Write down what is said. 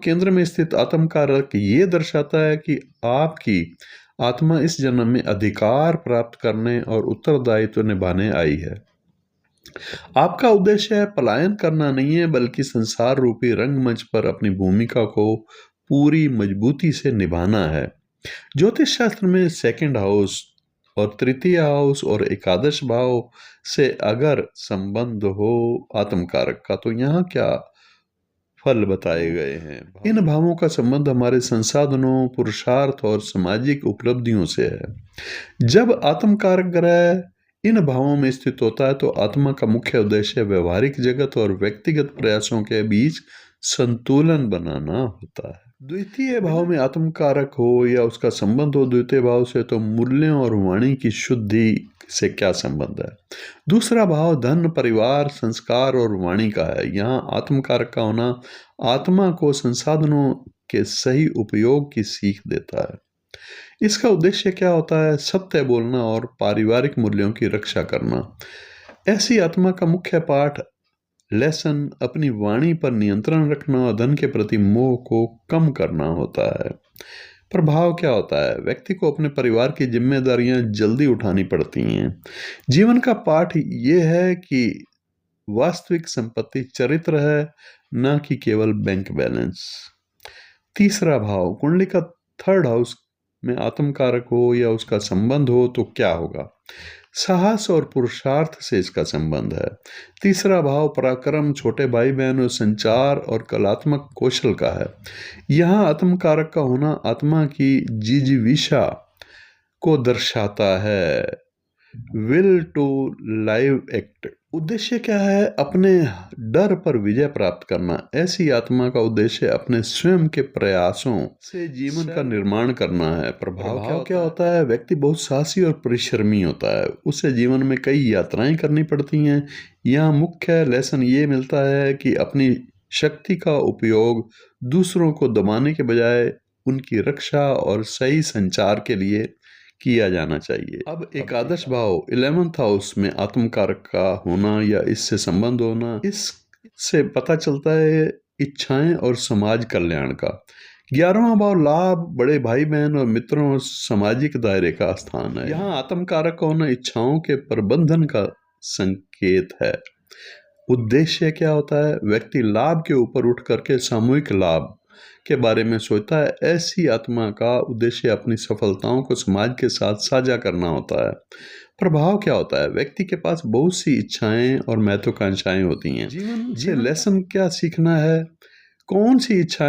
केंद्र में स्थित आत्म कारक ये दर्शाता है कि आपकी आत्मा इस जन्म में अधिकार प्राप्त करने और उत्तरदायित्व निभाने आई है। आपका उद्देश्य है पलायन करना नहीं है, बल्कि संसार रूपी रंगमंच पर अपनी भूमिका को पूरी मजबूती से निभाना है। ज्योतिष शास्त्र में सेकंड हाउस और तृतीय हाउस और एकादश भाव से अगर संबंध हो आत्म कारक का, तो यहाँ क्या फल बताए गए हैं। इन भावों का संबंध हमारे संसाधनों, पुरुषार्थ और सामाजिक उपलब्धियों से है। जब आत्म कारक ग्रह इन भावों में स्थित होता है, तो आत्मा का मुख्य उद्देश्य व्यवहारिक जगत और व्यक्तिगत प्रयासों के बीच संतुलन बनाना होता है। द्वितीय भाव में आत्म कारक हो या उसका संबंध हो द्वितीय भाव से, तो मूल्यों और वाणी की शुद्धि से क्या संबंध है। दूसरा भाव धन, परिवार, संस्कार और वाणी का है। यहाँ आत्म कारक का होना आत्मा को संसाधनों के सही उपयोग की सीख देता है। इसका उद्देश्य क्या होता है? सत्य बोलना और पारिवारिक मूल्यों की रक्षा करना। ऐसी आत्मा का मुख्य पाठ लेसन अपनी वाणी पर नियंत्रण रखना और धन के प्रति मोह को कम करना होता है। प्रभाव क्या होता है? व्यक्ति को अपने परिवार की जिम्मेदारियां जल्दी उठानी पड़ती हैं। जीवन का पाठ ये है कि वास्तविक संपत्ति चरित्र है, न कि केवल बैंक बैलेंस। तीसरा भाव कुंडली का थर्ड हाउस में आत्म कारक हो या उसका संबंध हो, तो क्या होगा? साहस और पुरुषार्थ से इसका संबंध है। तीसरा भाव पराक्रम, छोटे भाई बहन और संचार और कलात्मक कौशल का है। यहाँ आत्म कारक का होना आत्मा की जिजीविषा को दर्शाता है। Will to live act. उद्देश्य क्या है? अपने डर पर विजय प्राप्त करना। ऐसी आत्मा का उद्देश्य अपने स्वयं के प्रयासों से जीवन का निर्माण करना है। प्रभाव क्या होता है? व्यक्ति बहुत साहसी और परिश्रमी होता है। उसे जीवन में कई यात्राएं करनी पड़ती हैं। यहाँ मुख्य लेसन ये मिलता है कि अपनी शक्ति का उपयोग दूसरों को दबाने के बजाय उनकी रक्षा और सही संचार के लिए किया जाना चाहिए। अब एकादश भाव 11th हाउस में आत्म कारक का होना या इससे संबंध होना, इससे पता चलता है इच्छाएं और समाज कल्याण का। 11वां भाव लाभ, बड़े भाई बहन और मित्रों और सामाजिक दायरे का स्थान है। यहाँ आत्म कारक होना इच्छाओं के प्रबंधन का संकेत है। उद्देश्य क्या होता है? व्यक्ति लाभ के ऊपर उठ करके सामूहिक लाभ के बारे में सोचता है। ऐसी आत्मा का उद्देश्य अपनी सफलताओं को समाज के साथ साझा करना होता है। प्रभाव क्या होता है? व्यक्ति के पास बहुत सी इच्छाएं और महत्वाकांक्षाएं होती हैं। जीवन से लेसन क्या सीखना है? कौन सी इच्छाएं